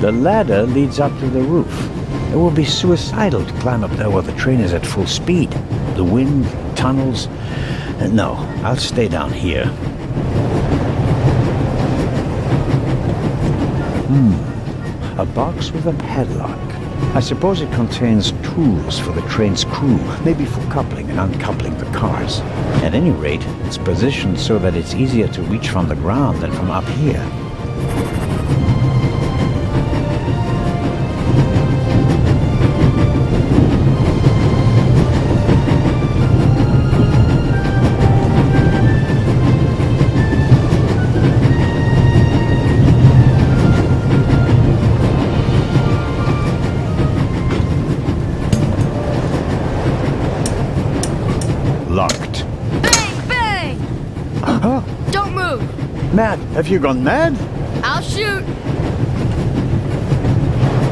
The ladder leads up to the roof. It will be suicidal to climb up there while the train is at full speed. The wind, tunnels... No, I'll stay down here. A box with a padlock. I suppose it contains tools for the train's crew, maybe for coupling and uncoupling the cars. At any rate, it's positioned so that it's easier to reach from the ground than from up here. Locked. Bang! Bang! Huh? Don't move! Matt, have you gone mad? I'll shoot!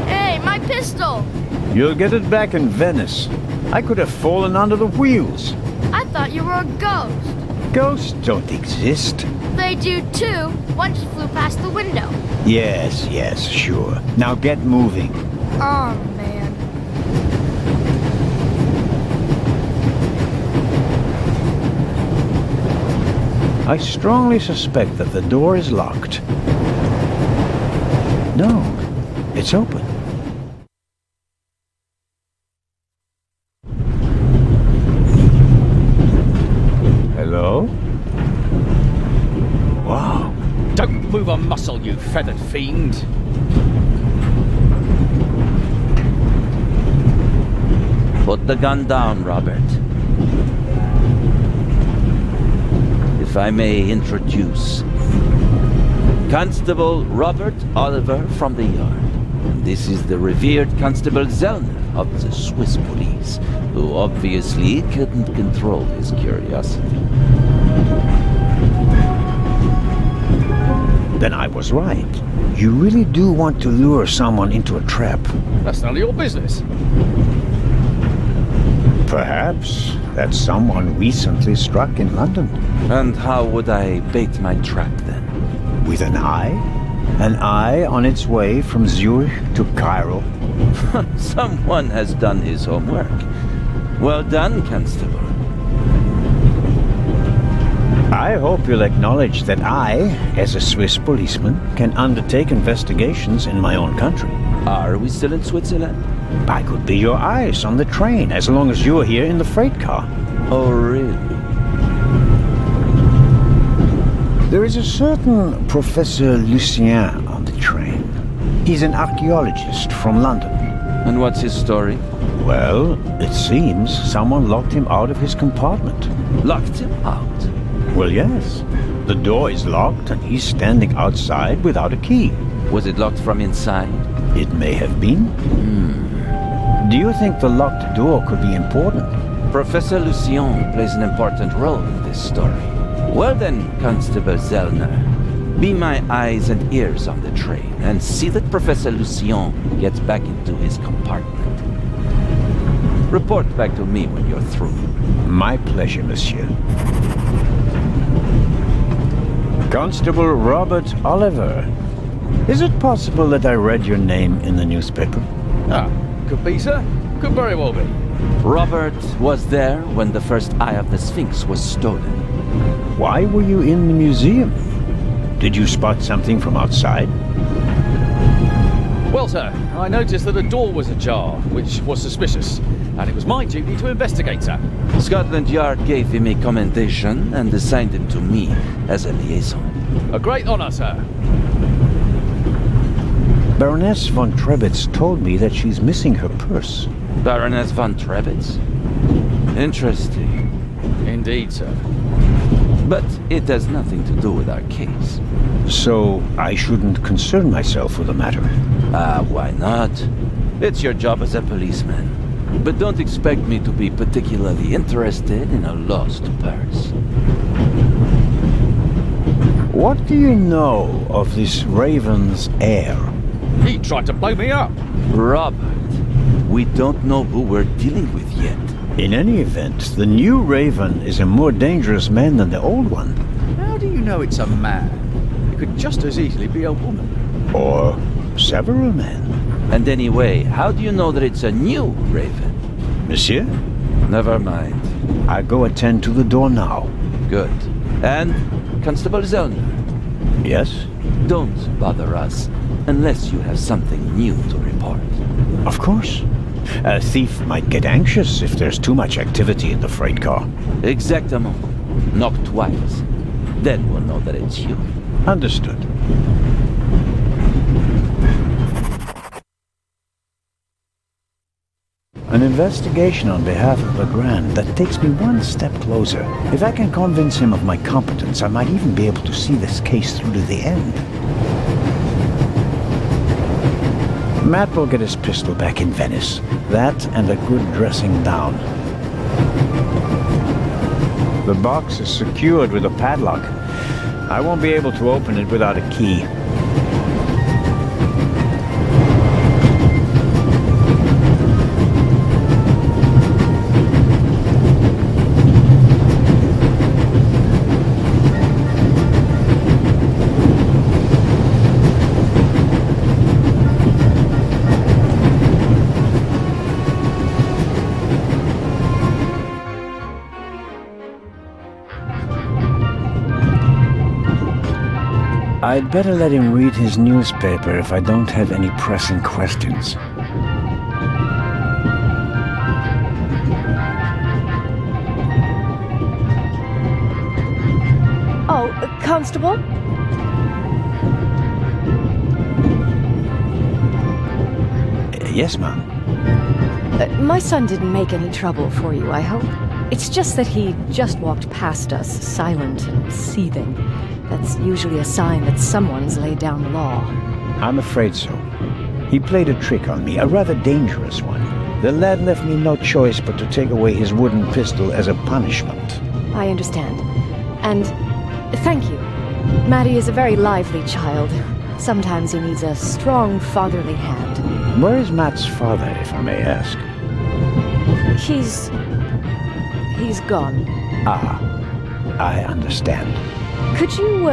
Hey, my pistol! You'll get it back in Venice. I could have fallen under the wheels. I thought you were a ghost. Ghosts don't exist. They do too. One just flew past the window. Yes, sure. Now get moving. Oh, man. I strongly suspect that the door is locked. No, it's open. Hello? Wow. Don't move a muscle, you feathered fiend. Put the gun down, Robert. If I may introduce Constable Robert Oliver from the yard. And this is the revered Constable Zellner of the Swiss police, who obviously couldn't control his curiosity. Then I was right. You really do want to lure someone into a trap. That's none of your business. Perhaps that someone recently struck in London. And how would I bait my trap then? With an eye? An eye on its way from Zurich to Cairo. Someone has done his homework. Well done, Constable. I hope you'll acknowledge that I, as a Swiss policeman, can undertake investigations in my own country. Are we still in Switzerland? I could be your eyes on the train as long as you're here in the freight car. Oh, really? There is a certain Professor Lucien on the train. He's an archaeologist from London. And what's his story? Well, it seems someone locked him out of his compartment. Locked him out? Well, yes. The door is locked and he's standing outside without a key. Was it locked from inside? It may have been. Do you think the locked door could be important? Professor Lucien plays an important role in this story. Well then, Constable Zellner, be my eyes and ears on the train and see that Professor Lucien gets back into his compartment. Report back to me when you're through. My pleasure, monsieur. Constable Robert Oliver. Is it possible that I read your name in the newspaper? Ah, could be, sir. Could very well be. Robert was there when the first eye of the Sphinx was stolen. Why were you in the museum? Did you spot something from outside? Well, sir, I noticed that a door was ajar, which was suspicious, and it was my duty to investigate, sir. Scotland Yard gave him a commendation and assigned him to me as a liaison. A great honor, sir. Baroness von Trebitz told me that she's missing her purse. Baroness von Trebitz? Interesting. Indeed, sir. But it has nothing to do with our case. So I shouldn't concern myself with the matter? Why not? It's your job as a policeman. But don't expect me to be particularly interested in a lost purse. What do you know of this Raven's heir? He tried to blow me up. Robert, we don't know who we're dealing with yet. In any event, the new Raven is a more dangerous man than the old one. How do you know it's a man? It could just as easily be a woman. Or several men. And anyway, how do you know that it's a new Raven? Monsieur? Never mind. I go attend to the door now. Good. And, Constable Zellner, Yes? don't bother us unless you have something new to report. Of course. A thief might get anxious if there's too much activity in the freight car. Exactement. Knock twice. Then we'll know that it's you. Understood. An investigation on behalf of Legrand that takes me one step closer. If I can convince him of my competence, I might even be able to see this case through to the end. Matt will get his pistol back in Venice. That and a good dressing down. The box is secured with a padlock. I won't be able to open it without a key. I'd better let him read his newspaper if I don't have any pressing questions. Oh, Constable? Yes, ma'am. My son didn't make any trouble for you, I hope. It's just that he just walked past us, silent and seething. That's usually a sign that someone's laid down the law. I'm afraid so. He played a trick on me, a rather dangerous one. The lad left me no choice but to take away his wooden pistol as a punishment. I understand. And thank you. Maddie is a very lively child. Sometimes he needs a strong fatherly hand. Where is Matt's father, if I may ask? He's gone. Ah, I understand. Could you,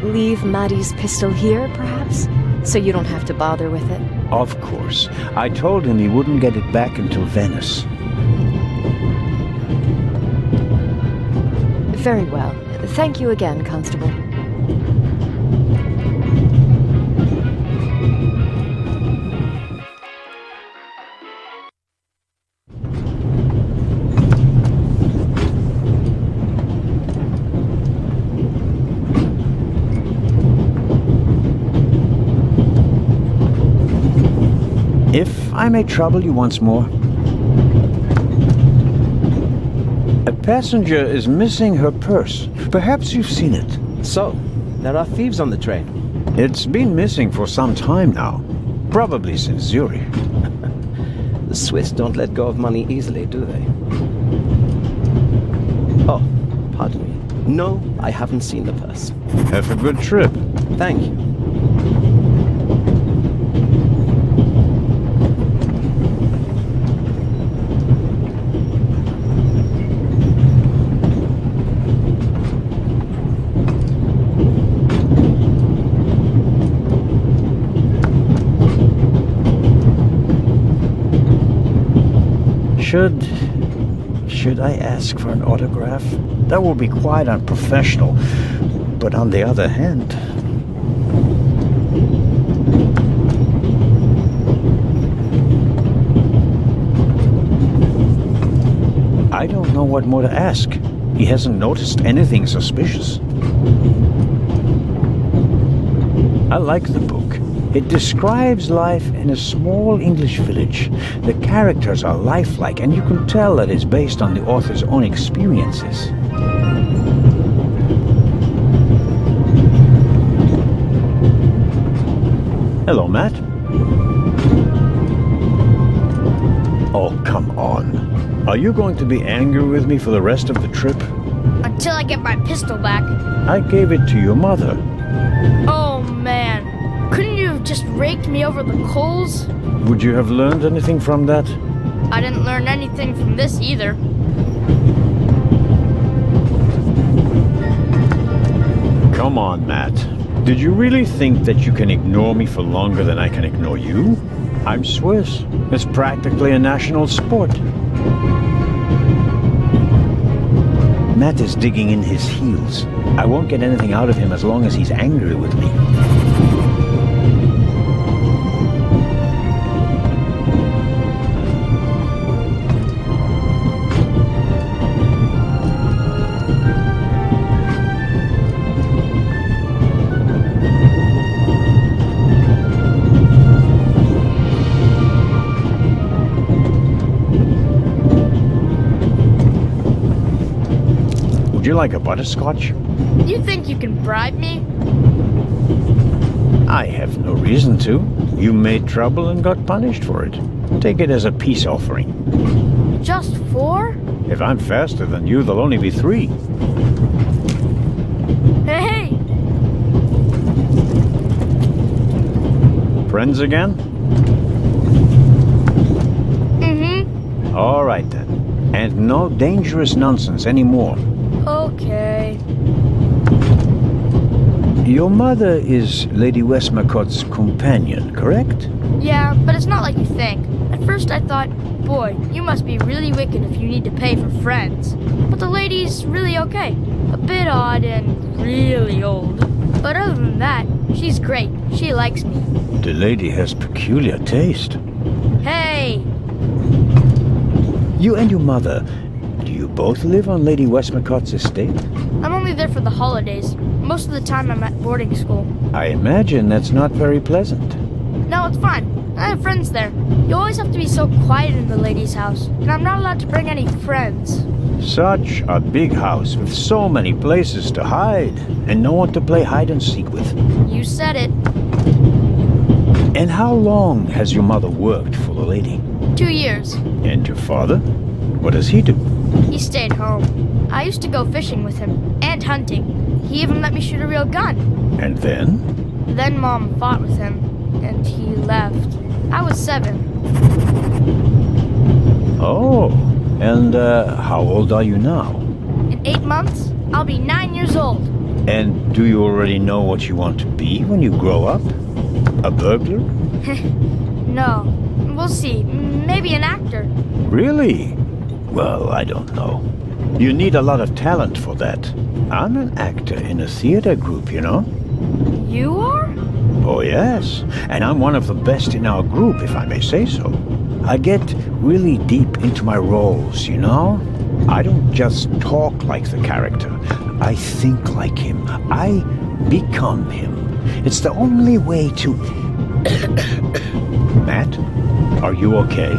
leave Maddie's pistol here, perhaps? So you don't have to bother with it? Of course. I told him he wouldn't get it back until Venice. Very well. Thank you again, Constable. If I may trouble you once more. A passenger is missing her purse. Perhaps you've seen it. So, there are thieves on the train. It's been missing for some time now. Probably since Zurich. The Swiss don't let go of money easily, do they? Oh, pardon me. No, I haven't seen the purse. Have a good trip. Thank you. Should I ask for an autograph? That will be quite unprofessional. But on the other hand... I don't know what more to ask. He hasn't noticed anything suspicious. I like the book. It describes life in a small English village. The characters are lifelike, and you can tell that it's based on the author's own experiences. Hello, Matt. Oh, come on. Are you going to be angry with me for the rest of the trip? Until I get my pistol back. I gave it to your mother. Oh, man. Couldn't you have just raked me over the coals? Would you have learned anything from that? I didn't learn anything from this either. Come on, Matt. Did you really think that you can ignore me for longer than I can ignore you? I'm Swiss. It's practically a national sport. Matt is digging in his heels. I won't get anything out of him as long as he's angry with me. Would you like a butterscotch? You think you can bribe me? I have no reason to. You made trouble and got punished for it. Take it as a peace offering. Just 4? If I'm faster than you, there'll only be 3. Hey! Friends again? Mm-hmm. All right then. And no dangerous nonsense anymore. Okay. Your mother is Lady Westmacott's companion, correct? Yeah, but it's not like you think. At first I thought, boy, you must be really wicked if you need to pay for friends. But the lady's really okay. A bit odd and really old. But other than that, she's great. She likes me. The lady has peculiar taste. Hey! You and your mother, do you both live on Lady Westmacott's estate? I'm only there for the holidays. Most of the time I'm at boarding school. I imagine that's not very pleasant. No, it's fine. I have friends there. You always have to be so quiet in the lady's house, and I'm not allowed to bring any friends. Such a big house with so many places to hide, and no one to play hide and seek with. You said it. And how long has your mother worked for the lady? 2 years. And your father? What does he do? He stayed home. I used to go fishing with him, and hunting. He even let me shoot a real gun. And then? Then Mom fought with him, and he left. I was 7. Oh, and how old are you now? In 8 months, I'll be 9 years old. And do you already know what you want to be when you grow up? A burglar? No. We'll see. Maybe an actor. Really? Well, I don't know. You need a lot of talent for that. I'm an actor in a theater group, you know? You are? Oh, yes. And I'm one of the best in our group, if I may say so. I get really deep into my roles, you know? I don't just talk like the character. I think like him. I become him. It's the only way to... Matt, are you okay?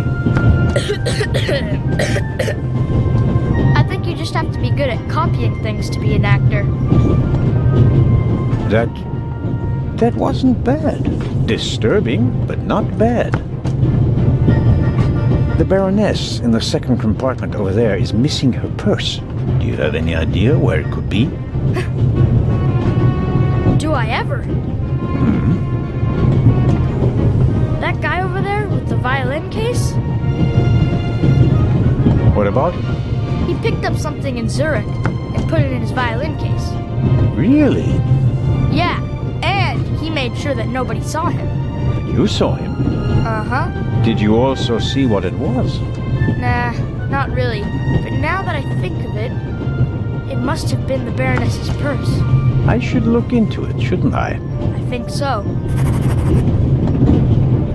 I think you just have to be good at copying things to be an actor. That wasn't bad. Disturbing, but not bad. The Baroness in the second compartment over there is missing her purse. Do you have any idea where it could be? Do I ever? That guy over there with the violin case? What about it? He picked up something in Zurich and put it in his violin case. Really? Yeah, and he made sure that nobody saw him. You saw him. Uh-huh. Did you also see what it was? Nah, not really. But now that I think of it, it must have been the Baroness's purse. I should look into it, shouldn't I? I think so.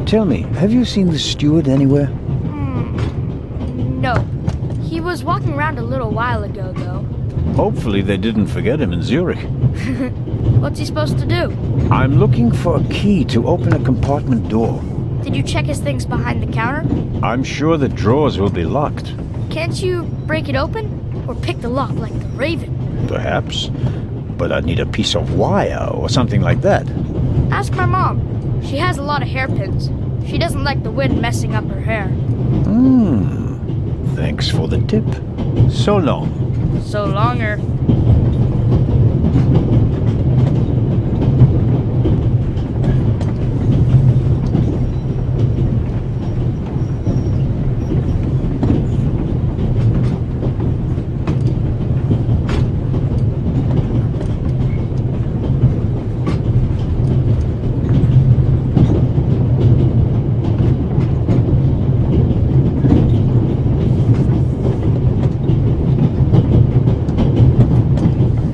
Tell me, have you seen the steward anywhere? No. He was walking around a little while ago, though. Hopefully they didn't forget him in Zurich. What's he supposed to do? I'm looking for a key to open a compartment door. Did you check his things behind the counter? I'm sure the drawers will be locked. Can't you break it open? Or pick the lock like the Raven? Perhaps. But I'd need a piece of wire or something like that. Ask my mom. She has a lot of hairpins. She doesn't like the wind messing up her hair. Thanks for the tip. So long. So longer.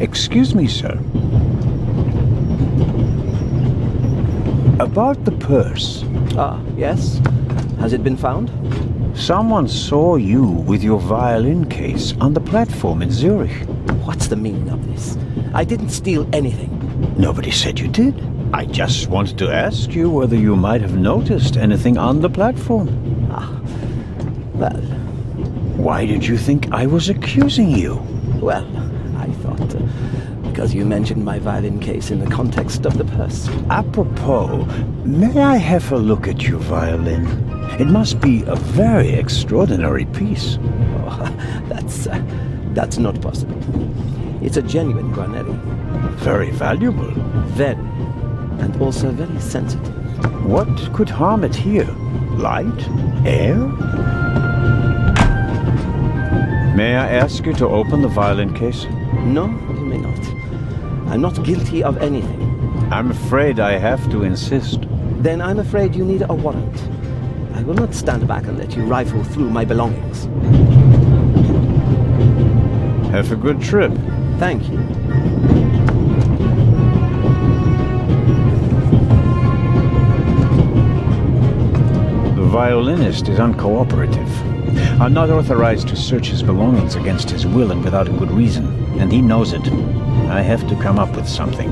Excuse me, sir. About the purse. Ah, yes? Has it been found? Someone saw you with your violin case on the platform in Zurich. What's the meaning of this? I didn't steal anything. Nobody said you did. I just wanted to ask you whether you might have noticed anything on the platform. Ah, well, Why did you think I was accusing you? well, I thought, because you mentioned my violin case in the context of the purse. Apropos, may I have a look at your violin? It must be a very extraordinary piece. Oh, that's not possible. It's a genuine Guarneri. Very valuable. Very. And also very sensitive. What could harm it here? Light? Air? May I ask you to open the violin case? No, you may not. I'm not guilty of anything. I'm afraid I have to insist. Then I'm afraid you need a warrant. I will not stand back and let you rifle through my belongings. Have a good trip. Thank you. The violinist is uncooperative. I'm not authorized to search his belongings against his will and without a good reason, and he knows it. I have to come up with something.